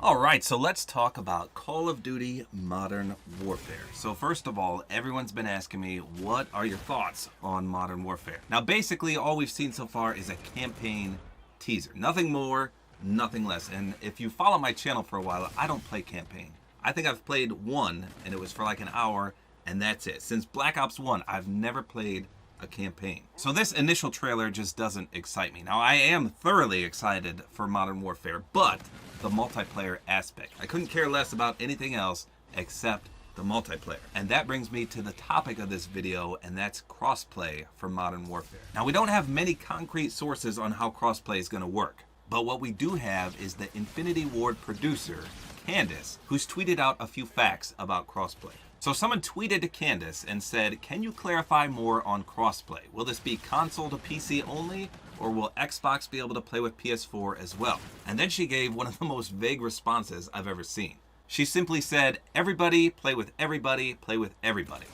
Alright, so let's talk about Call of Duty Modern Warfare. So first of all, everyone's been asking me, what are your thoughts on Modern Warfare? Now basically, all we've seen so far is a campaign teaser. Nothing more, nothing less. And if you follow my channel for a while, I don't play campaign. I think I've played one, and it was for like an hour, and that's it. Since Black Ops 1, I've never played a campaign. So this initial trailer just doesn't excite me. Now I am thoroughly excited for Modern Warfare, but the multiplayer aspect. I couldn't care less about anything else except the multiplayer. And that brings me to the topic of this video, and that's crossplay for Modern Warfare. Now we don't have many concrete sources on how crossplay is going to work, but what we do have is the Infinity Ward producer, Candace, who's tweeted out a few facts about crossplay. So someone tweeted to Candace and said, can you clarify more on crossplay? Will this be console to PC only, or will Xbox be able to play with PS4 as well? And then she gave one of the most vague responses I've ever seen. She simply said, everybody, play with everybody, play with everybody.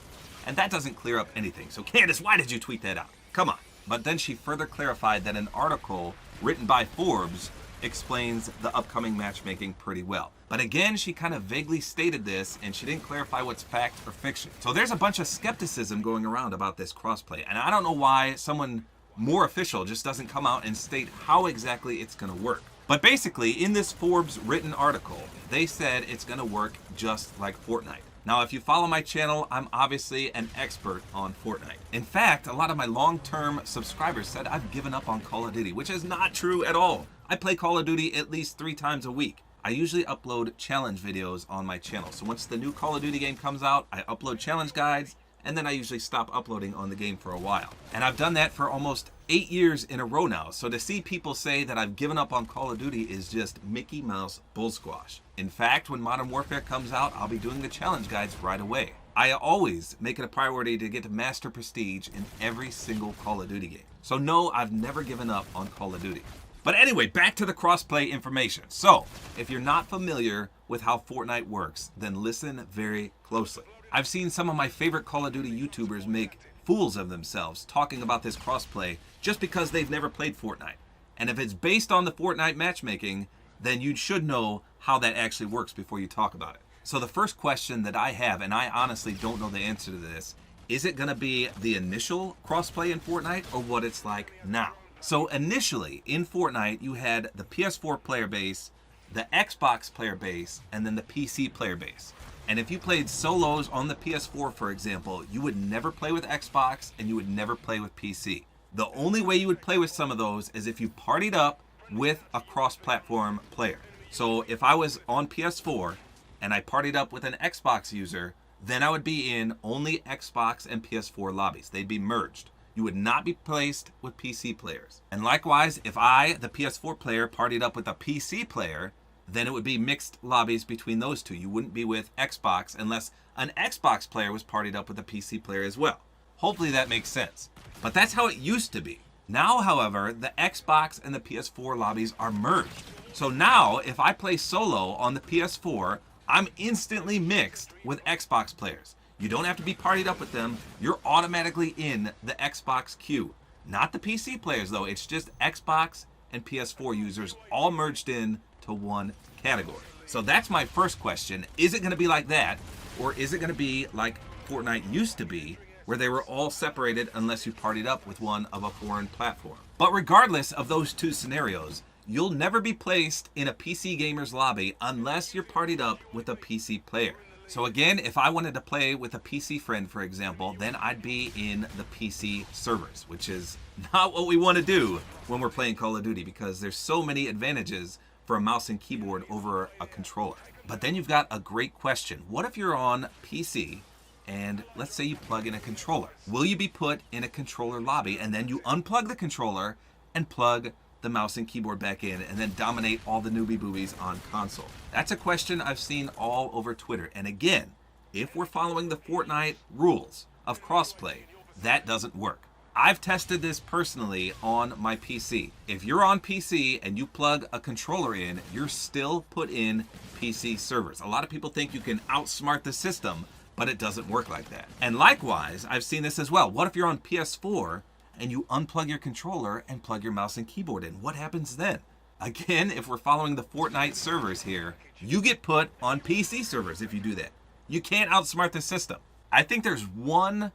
And that doesn't clear up anything. So Candace, why did you tweet that out? Come on. But then she further clarified that an article written by Forbes explains the upcoming matchmaking pretty well. But again, she kind of vaguely stated this, and she didn't clarify what's fact or fiction. So there's a bunch of skepticism going around about this crossplay, and I don't know why someone more official just doesn't come out and state how exactly it's going to work. But basically, in this Forbes written article, they said it's going to work just like Fortnite. Now, if you follow my channel, I'm obviously an expert on Fortnite. In fact, a lot of my long-term subscribers said I've given up on Call of Duty, which is not true at all. I play Call of Duty at least 3 times a week. I usually upload challenge videos on my channel. So once the new Call of Duty game comes out, I upload challenge guides, and then I usually stop uploading on the game for a while. And I've done that for almost 8 years in a row now. So to see people say that I've given up on Call of Duty is just Mickey Mouse bull squash. In fact, when Modern Warfare comes out, I'll be doing the challenge guides right away. I always make it a priority to get to Master Prestige in every single Call of Duty game. So no, I've never given up on Call of Duty. But anyway, back to the crossplay information. So, if you're not familiar with how Fortnite works, then listen very closely. I've seen some of my favorite Call of Duty YouTubers make fools of themselves talking about this crossplay just because they've never played Fortnite. And if it's based on the Fortnite matchmaking, then you should know how that actually works before you talk about it. So the first question that I have, and I honestly don't know the answer to this, is it going to be the initial crossplay in Fortnite or what it's like now? So initially, in Fortnite, you had the PS4 player base, the Xbox player base, and then the PC player base. And if you played solos on the PS4, for example, you would never play with Xbox and you would never play with PC. The only way you would play with some of those is if you partied up with a cross-platform player. So if I was on PS4 and I partied up with an Xbox user, then I would be in only Xbox and PS4 lobbies. They'd be merged. You would not be placed with PC players. And likewise, if I, the PS4 player, partied up with a PC player, then it would be mixed lobbies between those two. You wouldn't be with Xbox unless an Xbox player was partied up with a PC player as well. Hopefully that makes sense. But that's how it used to be. Now, however, the Xbox and the PS4 lobbies are merged. So now, if I play solo on the PS4, I'm instantly mixed with Xbox players. You don't have to be partied up with them. You're automatically in the Xbox queue. Not the PC players, though. It's just Xbox and PS4 users all merged in to one category. So that's my first question. Is it going to be like that? Or is it going to be like Fortnite used to be, where they were all separated unless you partied up with one of a foreign platform? But regardless of those two scenarios, you'll never be placed in a PC gamer's lobby unless you're partied up with a PC player. So again, if I wanted to play with a PC friend, for example, then I'd be in the PC servers, which is not what we want to do when we're playing Call of Duty because there's so many advantages for a mouse and keyboard over a controller. But then you've got a great question. What if you're on PC and let's say you plug in a controller? Will you be put in a controller lobby and then you unplug the controller and plug the mouse and keyboard back in and then dominate all the newbie boobies on console? That's a question I've seen all over Twitter. And again, if we're following the Fortnite rules of crossplay, that doesn't work. I've tested this personally on my PC. If you're on PC and you plug a controller in, you're still put in PC servers. A lot of people think you can outsmart the system, but it doesn't work like that. And likewise, I've seen this as well. What if you're on PS4 and you unplug your controller and plug your mouse and keyboard in? What happens then? Again, if we're following the Fortnite servers here, you get put on PC servers if you do that. You can't outsmart the system. I think there's one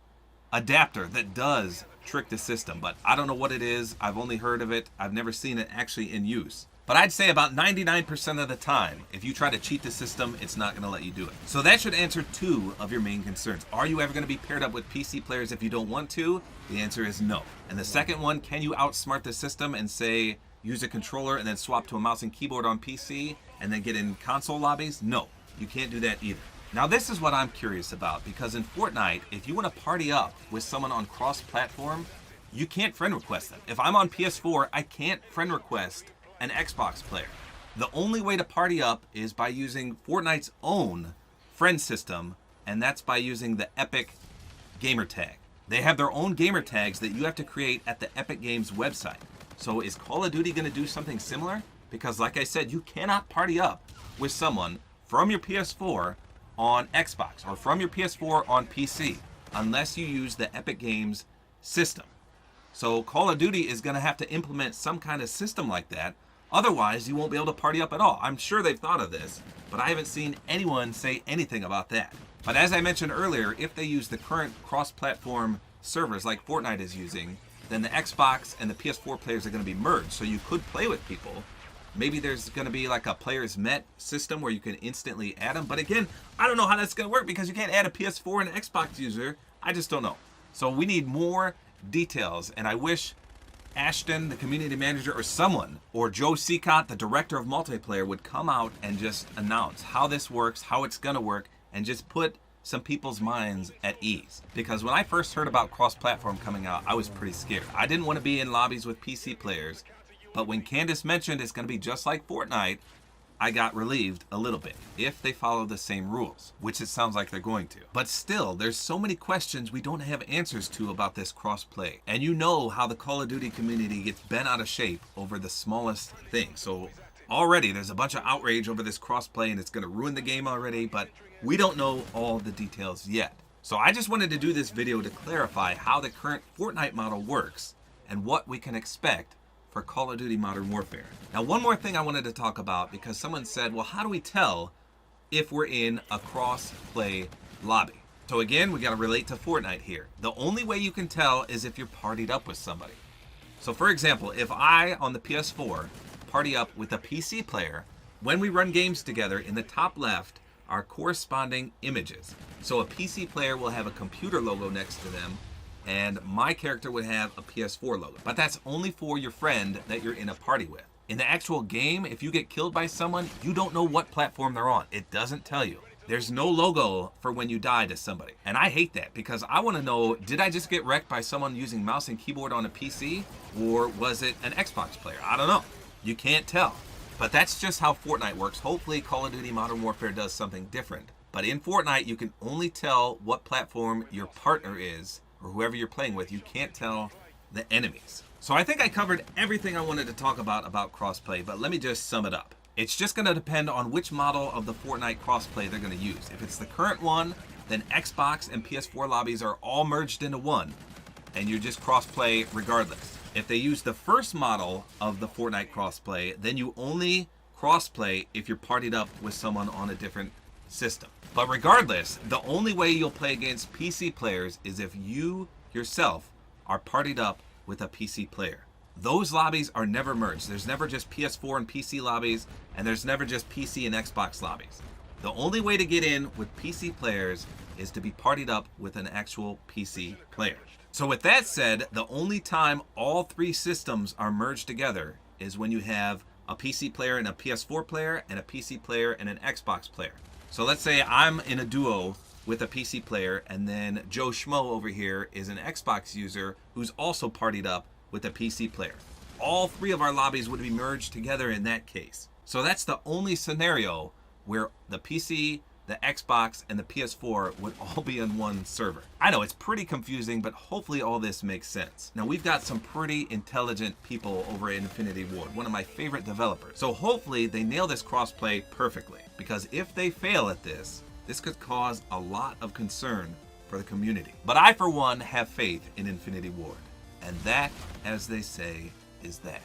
adapter that does trick the system, but I don't know what it is. I've only heard of it. I've never seen it actually in use. But I'd say about 99% of the time, if you try to cheat the system, it's not going to let you do it. So that should answer 2 of your main concerns. Are you ever going to be paired up with PC players if you don't want to? The answer is no. And the second one, can you outsmart the system and say, use a controller and then swap to a mouse and keyboard on PC and then get in console lobbies? No, you can't do that either. Now this is what I'm curious about, because in Fortnite, if you want to party up with someone on cross-platform, you can't friend request them. If I'm on PS4, I can't friend request an Xbox player. The only way to party up is by using Fortnite's own friend system, and that's by using the Epic gamer tag. They have their own gamer tags that you have to create at the Epic Games website. So is Call of Duty going to do something similar? Because like I said, you cannot party up with someone from your PS4 on Xbox or from your PS4 on PC unless you use the Epic Games system. So Call of Duty is going to have to implement some kind of system like that. Otherwise, you won't be able to party up at all. I'm sure they've thought of this, but I haven't seen anyone say anything about that. But as I mentioned earlier, if they use the current cross-platform servers like Fortnite is using, then the Xbox and the PS4 players are going to be merged. So you could play with people. Maybe there's going to be like a players met system where you can instantly add them. But again, I don't know how that's going to work because you can't add a PS4 and an Xbox user. I just don't know. So we need more details. And I wish Ashton, the community manager, or someone, or Joe Seacott, the director of multiplayer, would come out and just announce how this works, how it's going to work, and just put some people's minds at ease. Because when I first heard about cross-platform coming out, I was pretty scared. I didn't want to be in lobbies with PC players, but when Candace mentioned it's going to be just like Fortnite, I got relieved a little bit, if they follow the same rules, which it sounds like they're going to. But still, there's so many questions we don't have answers to about this cross-play. And you know how the Call of Duty community gets bent out of shape over the smallest thing. So already there's a bunch of outrage over this cross-play and it's going to ruin the game already, but we don't know all the details yet. So I just wanted to do this video to clarify how the current Fortnite model works and what we can expect for Call of Duty Modern Warfare. Now, one more thing I wanted to talk about, because someone said, well, how do we tell if we're in a cross-play lobby? So again, we got to relate to Fortnite here. The only way you can tell is if you're partied up with somebody. So for example, if I, on the PS4, party up with a PC player, when we run games together, in the top left are corresponding images. So a PC player will have a computer logo next to them, and my character would have a PS4 logo. But that's only for your friend that you're in a party with. In the actual game, if you get killed by someone, you don't know what platform they're on. It doesn't tell you. There's no logo for when you die to somebody. And I hate that, because I want to know, did I just get wrecked by someone using mouse and keyboard on a PC? Or was it an Xbox player? I don't know. You can't tell. But that's just how Fortnite works. Hopefully Call of Duty Modern Warfare does something different. But in Fortnite, you can only tell what platform your partner is, or whoever you're playing with. You can't tell the enemies. So I think I covered everything I wanted to talk about crossplay, but let me just sum it up. It's just going to depend on which model of the Fortnite crossplay they're going to use. If it's the current one, then Xbox and PS4 lobbies are all merged into one, and you just crossplay regardless. If they use the first model of the Fortnite crossplay, then you only crossplay if you're partied up with someone on a different system. But regardless, the only way you'll play against PC players is if you yourself are partied up with a PC player. Those lobbies are never merged. There's never just PS4 and PC lobbies, and there's never just PC and Xbox lobbies. The only way to get in with PC players is to be partied up with an actual PC player. So with that said, the only time all three systems are merged together is when you have a PC player and a PS4 player, and a PC player and an Xbox player. So let's say I'm in a duo with a PC player, and then Joe Schmo over here is an Xbox user who's also partied up with a PC player. All three of our lobbies would be merged together in that case. So that's the only scenario where the PC, the Xbox, and the PS4 would all be on one server. I know it's pretty confusing, but hopefully all this makes sense. Now, we've got some pretty intelligent people over at Infinity Ward, one of my favorite developers. So hopefully they nail this crossplay perfectly, because if they fail at this could cause a lot of concern for the community. But I, for one, have faith in Infinity Ward. And that, as they say, is that.